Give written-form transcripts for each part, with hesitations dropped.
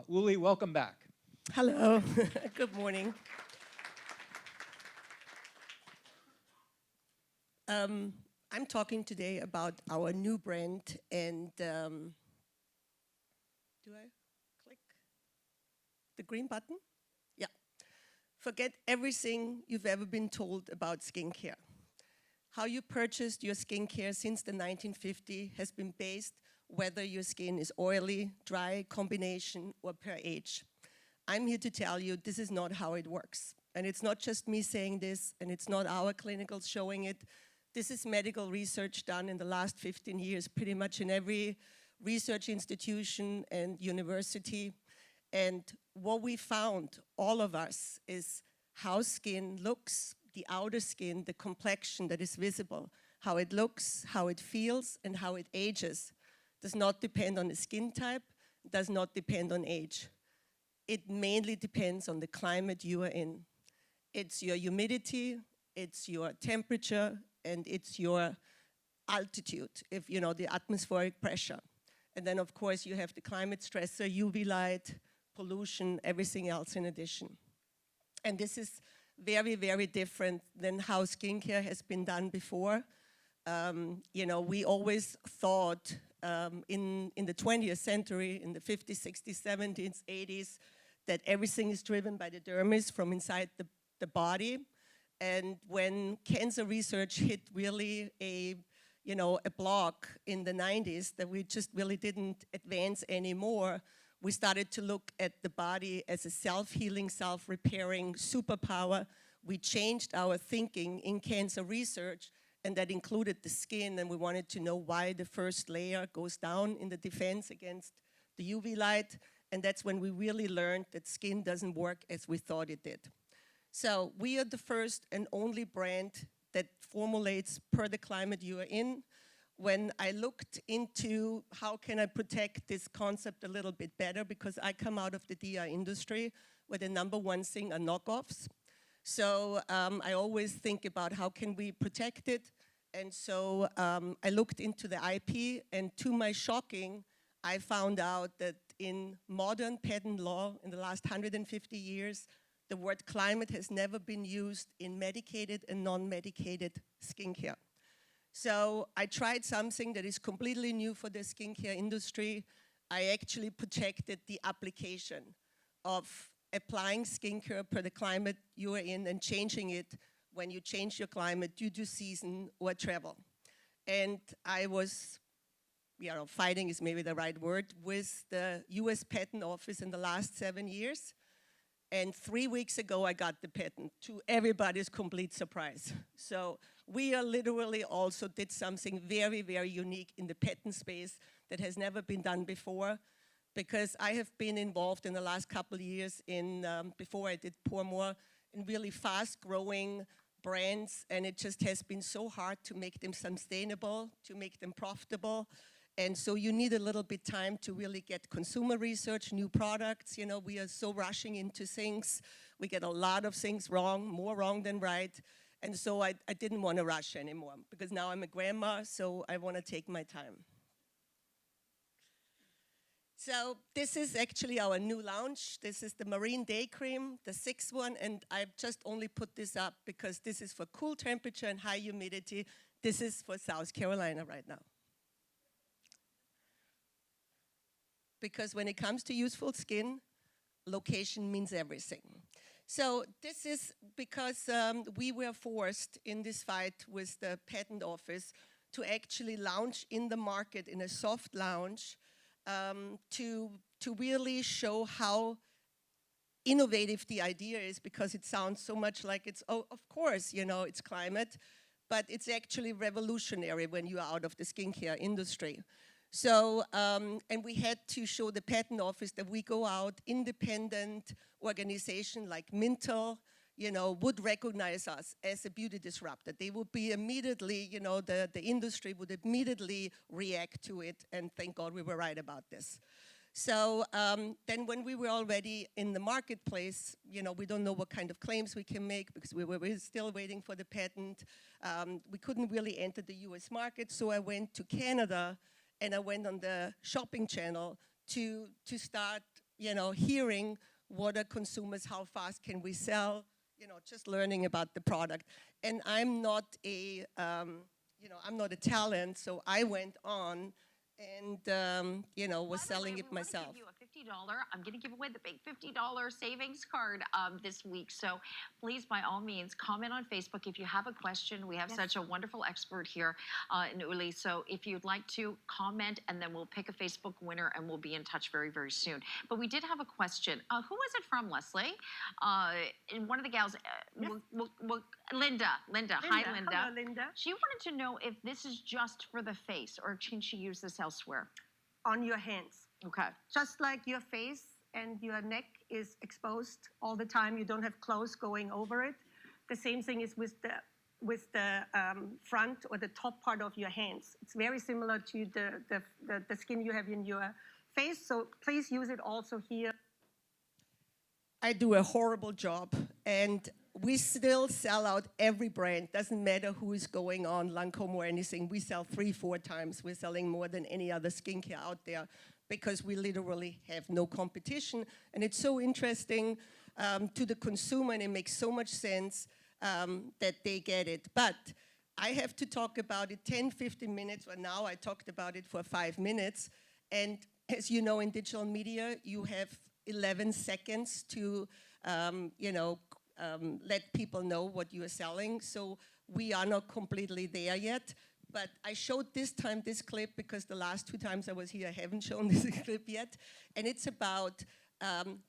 Ulli, welcome back. Hello, good morning. I'm talking today about our new brand, and do I click the green button? Yeah. Forget everything you've ever been told about skincare. How you purchased your skincare since the 1950s has been based whether your skin is oily, dry, combination, or per age. I'm here to tell you this is not how it works. And it's not just me saying this, and it's not our clinicals showing it. This is medical research done in the last 15 years, pretty much in every research institution and university. And what we found, all of us, is how skin looks, the outer skin, the complexion that is visible, how it looks, how it feels, and how it ages. Does not depend on the skin type, does not depend on age. It mainly depends on the climate you are in. It's your humidity, it's your temperature, and it's your altitude, if you know, the atmospheric pressure. And then of course you have the climate stressor, UV light, pollution, everything else in addition. And this is very, very different than how skincare has been done before. You know, we always thought in the 20th century, in the 50s, 60s, 70s, 80s, that everything is driven by the dermis from inside the body. And when cancer research hit really a block in the 90s that we just really didn't advance anymore, we started to look at the body as a self-healing, self-repairing superpower. We changed our thinking in cancer research, and that included the skin, and we wanted to know why the first layer goes down in the defense against the UV light, and that's when we really learned that skin doesn't work as we thought it did. So we are the first and only brand that formulates per the climate you are in. When I looked into how can I protect this concept a little bit better, because I come out of the DI industry where the #1 thing are knockoffs. So I always think about how can we protect it. And so I looked into the IP, and to my shocking, I found out that in modern patent law in the last 150 years, the word climate has never been used in medicated and non-medicated skincare. So I tried something that is completely new for the skincare industry. I actually protected the application of applying skincare per the climate you are in and changing it when you change your climate due to season or travel. And I was, fighting is maybe the right word, with the US Patent Office in the last 7 years. And 3 weeks ago, I got the patent, to everybody's complete surprise. So we are literally also did something very, very unique in the patent space that has never been done before, because I have been involved in the last couple of years in, before I did Pour Moi, in really fast-growing brands, and it just has been so hard to make them sustainable, to make them profitable. And so you need a little bit time to really get consumer research, new products. You know, we are so rushing into things. We get a lot of things wrong, more wrong than right. And so I didn't want to rush anymore, because now I'm a grandma, so I want to take my time. So this is actually our new launch. This is the Marine Day Cream, the 6th one, and I've just only put this up because this is for cool temperature and high humidity. This is for South Carolina right now. Because when it comes to useful skin, location means everything. So this is because we were forced in this fight with the patent office to actually launch in the market in a soft launch to really show how innovative the idea is, because it sounds so much like it's, oh, of course, you know, it's climate, but it's actually revolutionary when you're out of the skincare industry. So, and we had to show the patent office that we go out, independent organization like Mintel, you know, would recognize us as a beauty disruptor. They would be immediately, you know, the industry would immediately react to it, and thank God we were right about this. So then when we were already in the marketplace, you know, we don't know what kind of claims we can make because we were still waiting for the patent. We couldn't really enter the US market, so I went to Canada and I went on the shopping channel to start hearing what are consumers, how fast can we sell, just learning about the product. And I'm not a, I'm not a talent, so I went on and, was selling it myself. I'm going to give away the big $50 savings card this week. So please, by all means, comment on Facebook if you have a question. We have such a wonderful expert here in Ulli. So if you'd like to comment, and then we'll pick a Facebook winner and we'll be in touch very, very soon. But we did have a question. Who was it from, Leslie? And one of the gals, Linda. Hi, Linda. Hello, Linda. She wanted to know if this is just for the face or can she use this elsewhere? On your hands. Okay. Just like your face and your neck is exposed all the time, you don't have clothes going over it. The same thing is with the front or the top part of your hands. It's very similar to the skin you have in your face, so please use it also here. I do a horrible job, and we still sell out every brand. Doesn't matter who is going on, Lancome or anything. We sell 3-4 times. We're selling more than any other skincare out there, because we literally have no competition. And it's so interesting to the consumer, and it makes so much sense that they get it. But I have to talk about it 10, 15 minutes, or now I talked about it for 5 minutes. And as you know, in digital media, you have 11 seconds to, let people know what you are selling. So we are not completely there yet. But I showed this time this clip because the last 2 times I was here, I haven't shown this clip yet. And it's about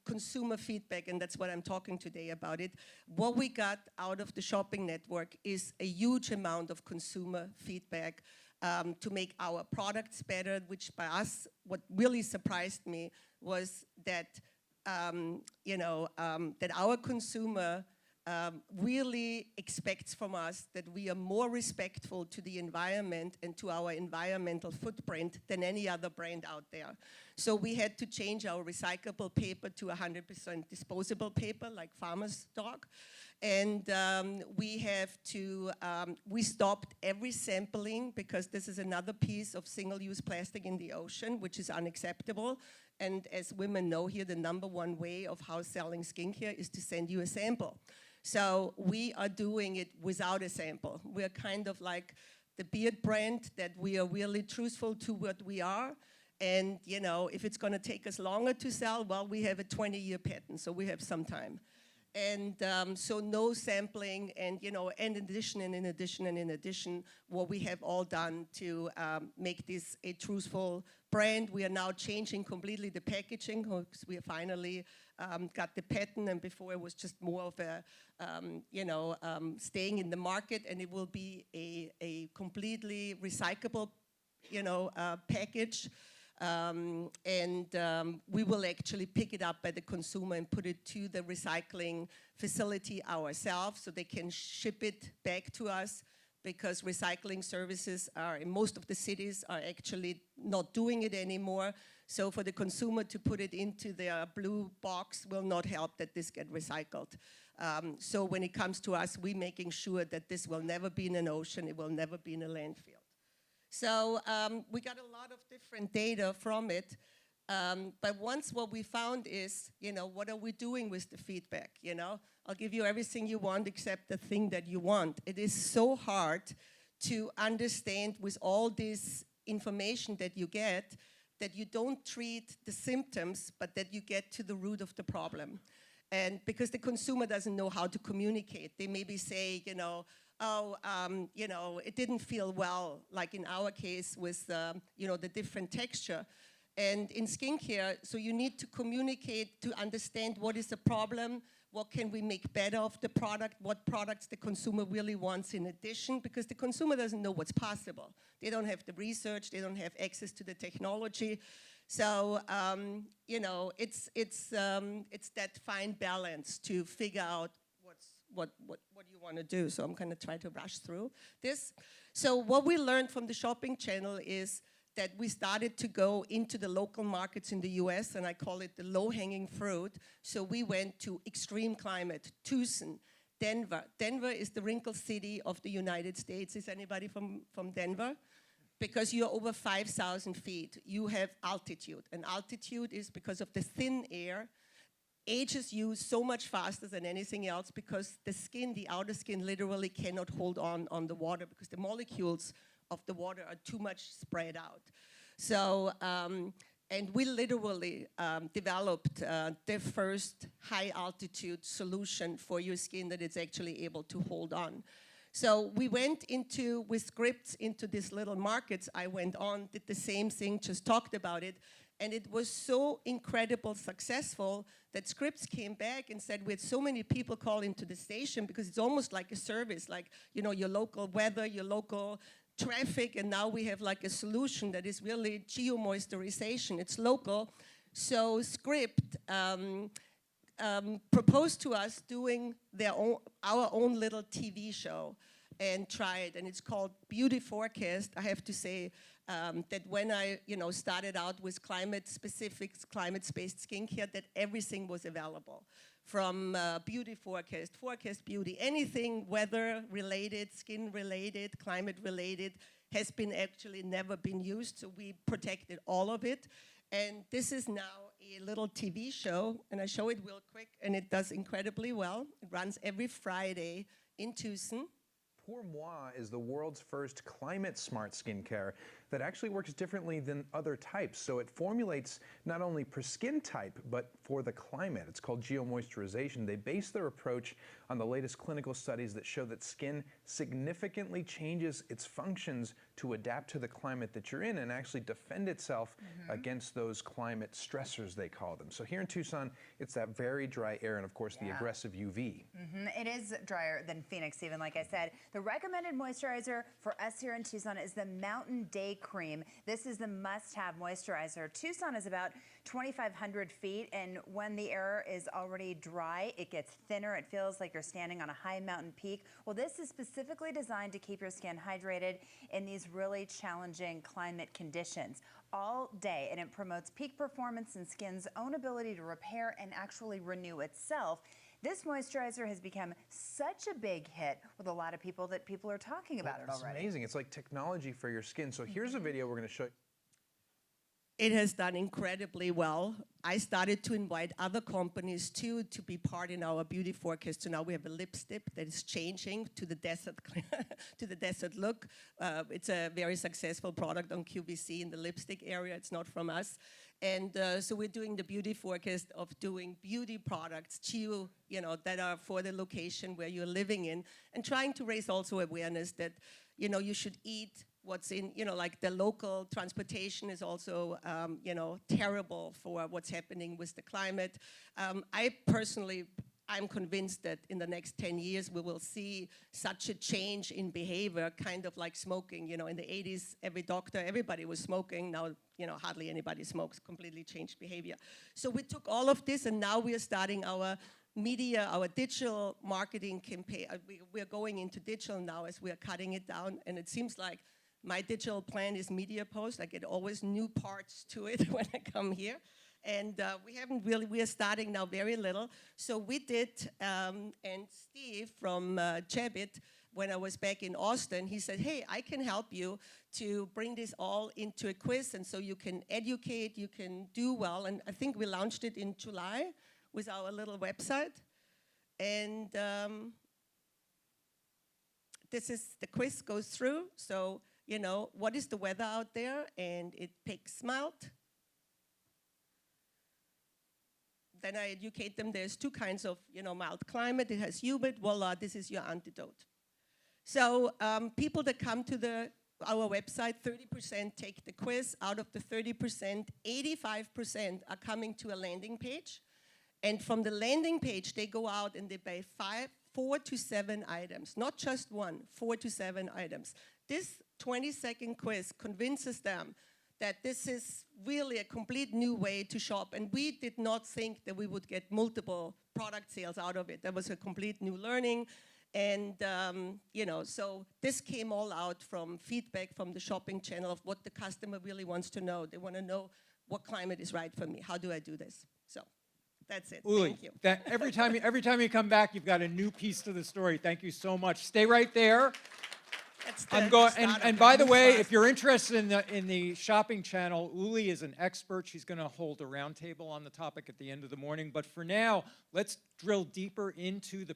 consumer feedback, and that's what I'm talking today about it. What we got out of the shopping network is a huge amount of consumer feedback to make our products better, which by us, what really surprised me was that, that our consumer really expects from us that we are more respectful to the environment and to our environmental footprint than any other brand out there. So we had to change our recyclable paper to 100% disposable paper, like farmer's stock. And we stopped every sampling, because this is another piece of single-use plastic in the ocean, which is unacceptable. And as women know here, the #1 way of how selling skincare is to send you a sample. So we are doing it without a sample. We're kind of like the beard brand, that we are really truthful to what we are. And, if it's going to take us longer to sell, well, we have a 20-year patent, so we have some time. And so no sampling, and, and in addition, what we have all done to make this a truthful brand. We are now changing completely the packaging, because we finally got the patent, and before it was just more of a, staying in the market, and it will be a completely recyclable, package. We will actually pick it up by the consumer and put it to the recycling facility ourselves, so they can ship it back to us, because recycling services in most of the cities are actually not doing it anymore. So for the consumer to put it into their blue box will not help that this get recycled. So when it comes to us, we're making sure that this will never be in an ocean, it will never be in a landfill. So we got a lot of different data from it, but once what we found is, what are we doing with the feedback, I'll give you everything you want except the thing that you want. It is so hard to understand with all this information that you get, that you don't treat the symptoms, but that you get to the root of the problem. And because the consumer doesn't know how to communicate, they maybe say, it didn't feel well, like in our case with, the different texture. And in skincare, so you need to communicate to understand what is the problem, what can we make better of the product, what products the consumer really wants in addition, because the consumer doesn't know what's possible. They don't have the research, they don't have access to the technology. So, it's that fine balance to figure out what you want to do. So I'm going to try to rush through this. So what we learned from the shopping channel is that we started to go into the local markets in the US, and I call it the low-hanging fruit. So we went to extreme climate, Tucson, Denver. Denver is the wrinkle city of the United States. Is anybody from Denver? because you're over 5,000 feet, you have altitude. And altitude is because of the thin air, ages you so much faster than anything else because the skin, the outer skin, literally cannot hold on the water because the molecules of the water are too much spread out. So, and we literally developed the first high altitude solution for your skin that it's actually able to hold on. So we went into, with scripts, into these little markets. I went on, did the same thing, just talked about it. And it was so incredible successful that scripts came back and said, we had so many people call into the station because it's almost like a service, like, you know, your local weather, your local traffic, and now we have like a solution that is really geomoisturization. It's local. So Script proposed to us doing our own little TV show and try it, and it's called Beauty Forecast. I have to say that when I started out with climate-specific, climate-based skincare, that everything was available. From beauty forecast beauty, anything weather-related, skin-related, climate-related has been actually never been used, so we protected all of it. And this is now a little TV show, and I show it real quick, and it does incredibly well. It runs every Friday in Tucson. Pour Moi is the world's first climate-smart skincare that actually works differently than other types. So it formulates not only per skin type, but for the climate. It's called geomoisturization. They base their approach on the latest clinical studies that show that skin significantly changes its functions to adapt to the climate that you're in and actually defend itself against those climate stressors, they call them. So here in Tucson, it's that very dry air and, of course, the aggressive UV. It is drier than Phoenix, even, like I said. The recommended moisturizer for us here in Tucson is the Mountain Day Cream. This is the must-have moisturizer. Tucson is about 2,500 feet, and when the air is already dry, it gets thinner. It feels like you're standing on a high mountain peak. Well, this is specifically designed to keep your skin hydrated in these really challenging climate conditions all day, and it promotes peak performance and skin's own ability to repair and actually renew itself. This moisturizer has become such a big hit with a lot of people that people are talking about it already. It's amazing. It's like technology for your skin. So here's a video we're going to show you. It has done incredibly well. I started to invite other companies too to be part in our beauty forecast. So now we have a lipstick that is changing to the desert, to the desert look. It's a very successful product on QVC in the lipstick area. It's not from us. And so we're doing the beauty forecast of doing beauty products, that are for the location where you're living in, and trying to raise also awareness that, you should eat what's in, like the local transportation is also, terrible for what's happening with the climate. I'm convinced that in the next 10 years, we will see such a change in behavior, kind of like smoking. In the 80s, everybody was smoking. Now, hardly anybody smokes, completely changed behavior. So we took all of this, and now we are starting our media, our digital marketing campaign. We're going into digital now as we are cutting it down, and it seems like my digital plan is Mediapost. I get always new parts to it when I come here. And we are starting now very little. So we did, and Steve from Jabit, when I was back in Austin, he said, hey, I can help you to bring this all into a quiz, and so you can educate, you can do well. And I think we launched it in July with our little website. And the quiz goes through. So, what is the weather out there? And it picks mild. Then I educate them. There's two kinds of, mild climate. It has humid. Voila, this is your antidote. So people that come to our website, 30% take the quiz. Out of the 30%, 85% are coming to a landing page. And from the landing page, they go out and they buy 4 to 7 items. Not just one, 4 to 7 items. This 20-second quiz convinces them that this is really a complete new way to shop. And we did not think that we would get multiple product sales out of it. That was a complete new learning. And, so this came all out from feedback from the shopping channel of what the customer really wants to know. They want to know what climate is right for me. How do I do this? So that's it. Ulli, thank you. every time you come back, you've got a new piece to the story. Thank you so much. Stay right there. That's That's the I'm going, start of and the by the new way, fast. if you're interested in the shopping channel, Ulli is an expert. She's going to hold a roundtable on the topic at the end of the morning. But for now, let's drill deeper into the